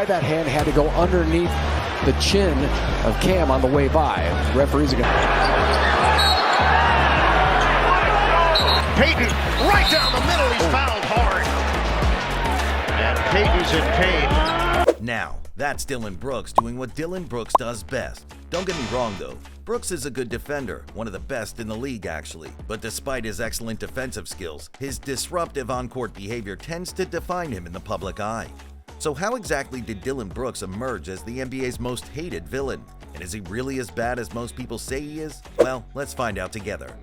why that hand had to go underneath the chin of Cam on the way by. Referees are going to... Payton, right down the middle, he's fouled hard. And Payton's in pain. Now, that's Dillon Brooks doing what Dillon Brooks does best. Don't get me wrong though, Brooks is a good defender, one of the best in the league actually. But despite his excellent defensive skills, his disruptive on-court behavior tends to define him in the public eye. So how exactly did Dillon Brooks emerge as the NBA's most hated villain? And is he really as bad as most people say he is? Well, let's find out together.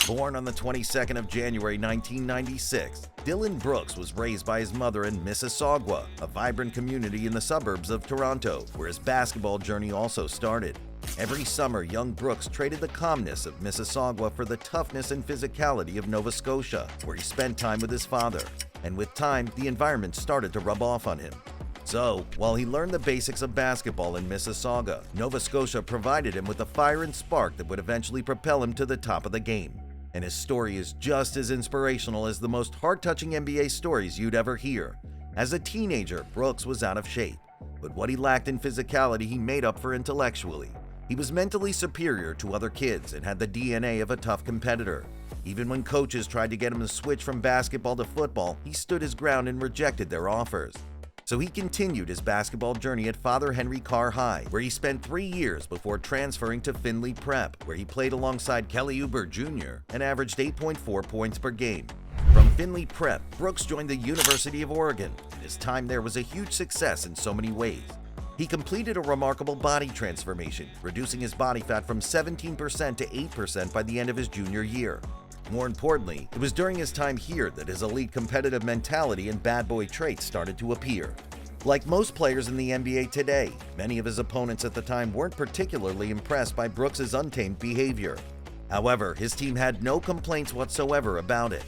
Born on the 22nd of January 1996, Dillon Brooks was raised by his mother in Mississauga, a vibrant community in the suburbs of Toronto, where his basketball journey also started. Every summer, young Brooks traded the calmness of Mississauga for the toughness and physicality of Nova Scotia, where he spent time with his father. And with time, the environment started to rub off on him. So, while he learned the basics of basketball in Mississauga, Nova Scotia provided him with the fire and spark that would eventually propel him to the top of the game. And his story is just as inspirational as the most heart-touching NBA stories you'd ever hear. As a teenager, Brooks was out of shape, but what he lacked in physicality he made up for intellectually. He was mentally superior to other kids and had the DNA of a tough competitor. Even when coaches tried to get him to switch from basketball to football, he stood his ground and rejected their offers. So he continued his basketball journey at Father Henry Carr High, where he spent 3 years before transferring to Findlay Prep, where he played alongside Kelly Oubre Jr. and averaged 8.4 points per game. From Findlay Prep, Brooks joined the University of Oregon, and his time there was a huge success in so many ways. He completed a remarkable body transformation, reducing his body fat from 17% to 8% by the end of his junior year. More importantly, it was during his time here that his elite competitive mentality and bad boy traits started to appear. Like most players in the NBA today, many of his opponents at the time weren't particularly impressed by Brooks' untamed behavior. However, his team had no complaints whatsoever about it.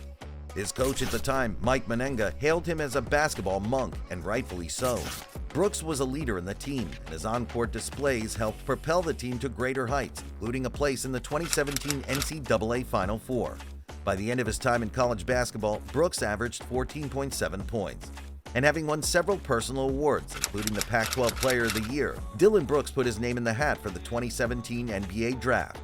His coach at the time, Mike Manenga, hailed him as a basketball monk, and rightfully so. Brooks was a leader in the team, and his on-court displays helped propel the team to greater heights, including a place in the 2017 NCAA Final Four. By the end of his time in college basketball, Brooks averaged 14.7 points. And having won several personal awards, including the Pac-12 Player of the Year, Dillon Brooks put his name in the hat for the 2017 NBA Draft.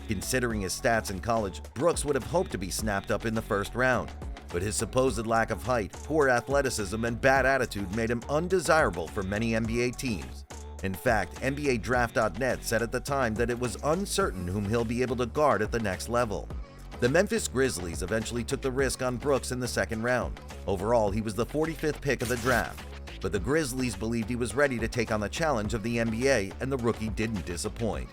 Considering his stats in college, Brooks would have hoped to be snapped up in the first round. But his supposed lack of height, poor athleticism, and bad attitude made him undesirable for many NBA teams. In fact, NBADraft.net said at the time that it was uncertain whom he'll be able to guard at the next level. The Memphis Grizzlies eventually took the risk on Brooks in the second round. Overall, he was the 45th pick of the draft. But the Grizzlies believed he was ready to take on the challenge of the NBA, and the rookie didn't disappoint.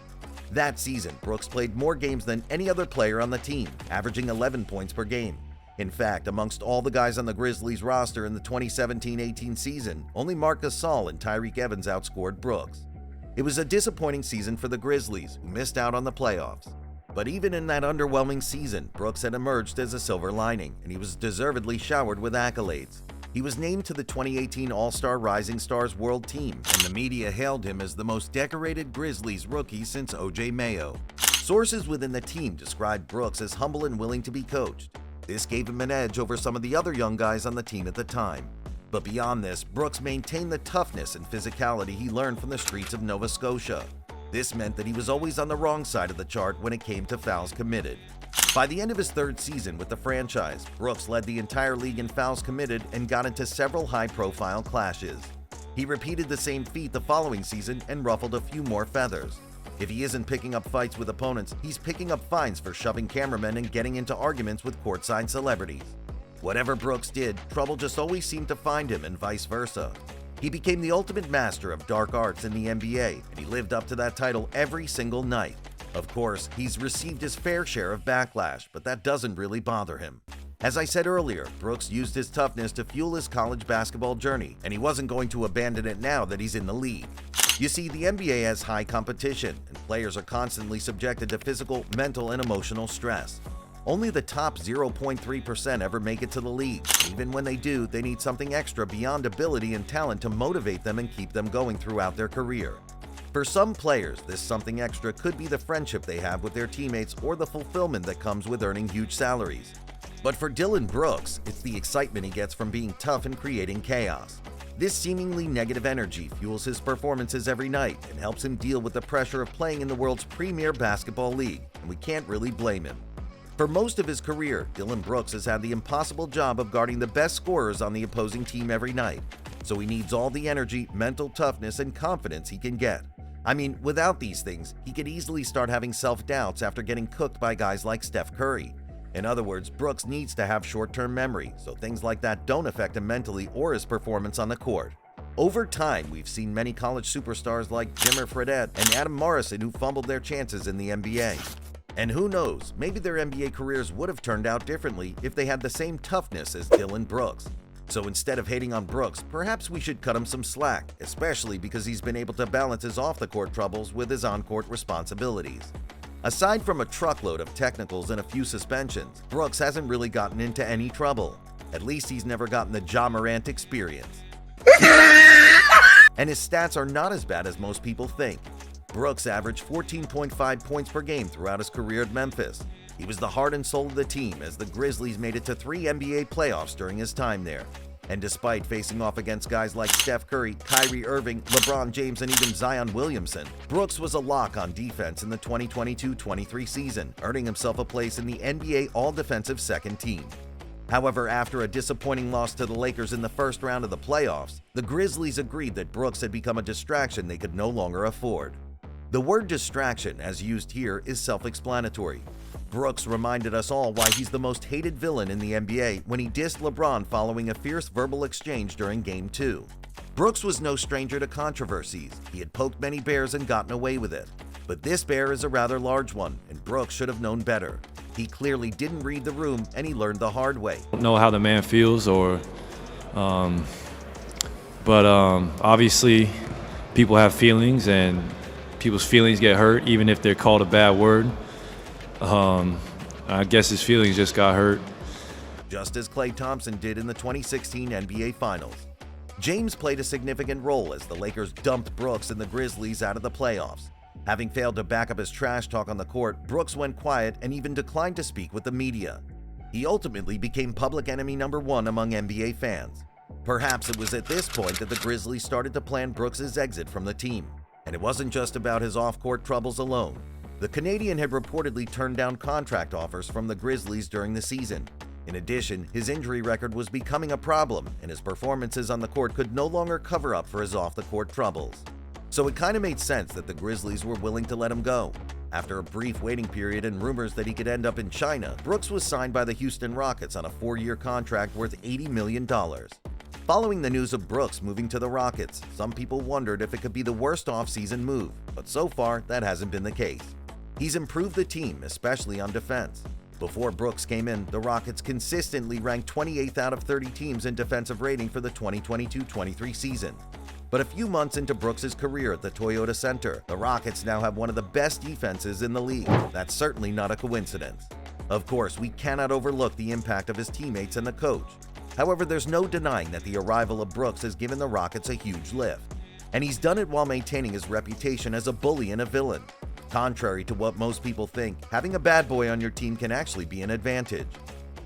That season, Brooks played more games than any other player on the team, averaging 11 points per game. In fact, amongst all the guys on the Grizzlies roster in the 2017-18 season, only Marc Gasol and Tyreke Evans outscored Brooks. It was a disappointing season for the Grizzlies, who missed out on the playoffs. But even in that underwhelming season, Brooks had emerged as a silver lining, and he was deservedly showered with accolades. He was named to the 2018 All-Star Rising Stars World Team, and the media hailed him as the most decorated Grizzlies rookie since O.J. Mayo. Sources within the team described Brooks as humble and willing to be coached. This gave him an edge over some of the other young guys on the team at the time. But beyond this, Brooks maintained the toughness and physicality he learned from the streets of Nova Scotia. This meant that he was always on the wrong side of the chart when it came to fouls committed. By the end of his third season with the franchise, Brooks led the entire league in fouls committed and got into several high-profile clashes. He repeated the same feat the following season and ruffled a few more feathers. If he isn't picking up fights with opponents, he's picking up fines for shoving cameramen and getting into arguments with courtside celebrities. Whatever Brooks did, trouble just always seemed to find him, and vice versa. He became the ultimate master of dark arts in the NBA, and he lived up to that title every single night. Of course, he's received his fair share of backlash, but that doesn't really bother him. As I said earlier, Brooks used his toughness to fuel his college basketball journey, and he wasn't going to abandon it now that he's in the league. You see, the NBA has high competition, and players are constantly subjected to physical, mental, and emotional stress. Only the top 0.3% ever make it to the league. Even when they do, they need something extra beyond ability and talent to motivate them and keep them going throughout their career. For some players, this something extra could be the friendship they have with their teammates or the fulfillment that comes with earning huge salaries. But for Dillon Brooks, it's the excitement he gets from being tough and creating chaos. This seemingly negative energy fuels his performances every night and helps him deal with the pressure of playing in the world's premier basketball league, and we can't really blame him. For most of his career, Dillon Brooks has had the impossible job of guarding the best scorers on the opposing team every night, so he needs all the energy, mental toughness, and confidence he can get. I mean, without these things, he could easily start having self-doubts after getting cooked by guys like Steph Curry. In other words, Brooks needs to have short-term memory, so things like that don't affect him mentally or his performance on the court. Over time, we've seen many college superstars like Jimmer Fredette and Adam Morrison who fumbled their chances in the NBA. And who knows, maybe their NBA careers would have turned out differently if they had the same toughness as Dillon Brooks. So instead of hating on Brooks, perhaps we should cut him some slack, especially because he's been able to balance his off-the-court troubles with his on-court responsibilities. Aside from a truckload of technicals and a few suspensions, Brooks hasn't really gotten into any trouble. At least he's never gotten the Ja Morant experience. And his stats are not as bad as most people think. Brooks averaged 14.5 points per game throughout his career at Memphis. He was the heart and soul of the team as the Grizzlies made it to 3 NBA playoffs during his time there. And despite facing off against guys like Steph Curry, Kyrie Irving, LeBron James, and even Zion Williamson, Brooks was a lock on defense in the 2022-23 season, earning himself a place in the NBA All-Defensive Second Team. However, after a disappointing loss to the Lakers in the first round of the playoffs, the Grizzlies agreed that Brooks had become a distraction they could no longer afford. The word distraction, as used here, is self-explanatory. Brooks reminded us all why he's the most hated villain in the NBA when he dissed LeBron following a fierce verbal exchange during Game 2. Brooks was no stranger to controversies. He had poked many bears and gotten away with it. But this bear is a rather large one, and Brooks should have known better. He clearly didn't read the room, and he learned the hard way. I don't know how the man feels, but obviously people have feelings, and people's feelings get hurt, even if they're called a bad word. I guess his feelings just got hurt. Just as Klay Thompson did in the 2016 NBA Finals. James played a significant role as the Lakers dumped Brooks and the Grizzlies out of the playoffs. Having failed to back up his trash talk on the court, Brooks went quiet and even declined to speak with the media. He ultimately became public enemy number 1 among NBA fans. Perhaps it was at this point that the Grizzlies started to plan Brooks' exit from the team. And it wasn't just about his off-court troubles alone. The Canadian had reportedly turned down contract offers from the Grizzlies during the season. In addition, his injury record was becoming a problem, and his performances on the court could no longer cover up for his off-the-court troubles. So it kind of made sense that the Grizzlies were willing to let him go. After a brief waiting period and rumors that he could end up in China, Brooks was signed by the Houston Rockets on a 4-year contract worth $80 million. Following the news of Brooks moving to the Rockets, some people wondered if it could be the worst offseason move, but so far that hasn't been the case. He's improved the team, especially on defense. Before Brooks came in, the Rockets consistently ranked 28th out of 30 teams in defensive rating for the 2022-23 season. But a few months into Brooks' career at the Toyota Center, the Rockets now have one of the best defenses in the league. That's certainly not a coincidence. Of course, we cannot overlook the impact of his teammates and the coach. However, there's no denying that the arrival of Brooks has given the Rockets a huge lift. And he's done it while maintaining his reputation as a bully and a villain. Contrary to what most people think, having a bad boy on your team can actually be an advantage.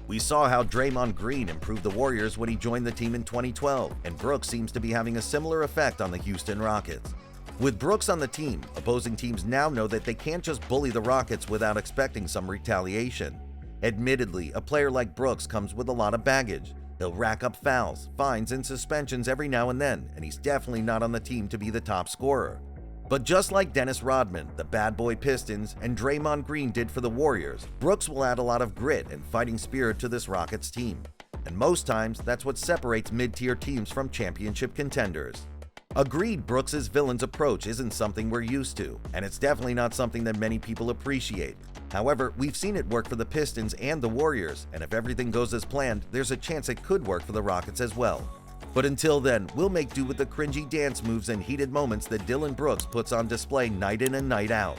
We saw how Draymond Green improved the Warriors when he joined the team in 2012, and Brooks seems to be having a similar effect on the Houston Rockets. With Brooks on the team, opposing teams now know that they can't just bully the Rockets without expecting some retaliation. Admittedly, a player like Brooks comes with a lot of baggage. He'll rack up fouls, fines, and suspensions every now and then, and he's definitely not on the team to be the top scorer. But just like Dennis Rodman, the Bad Boy Pistons, and Draymond Green did for the Warriors, Brooks will add a lot of grit and fighting spirit to this Rockets team. And most times, that's what separates mid-tier teams from championship contenders. Agreed, Brooks' villain's approach isn't something we're used to, and it's definitely not something that many people appreciate. However, we've seen it work for the Pistons and the Warriors, and if everything goes as planned, there's a chance it could work for the Rockets as well. But until then, we'll make do with the cringy dance moves and heated moments that Dillon Brooks puts on display night in and night out.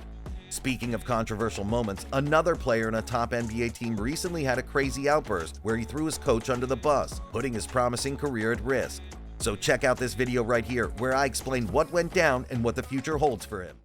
Speaking of controversial moments, another player in a top NBA team recently had a crazy outburst where he threw his coach under the bus, putting his promising career at risk. So check out this video right here where I explain what went down and what the future holds for him.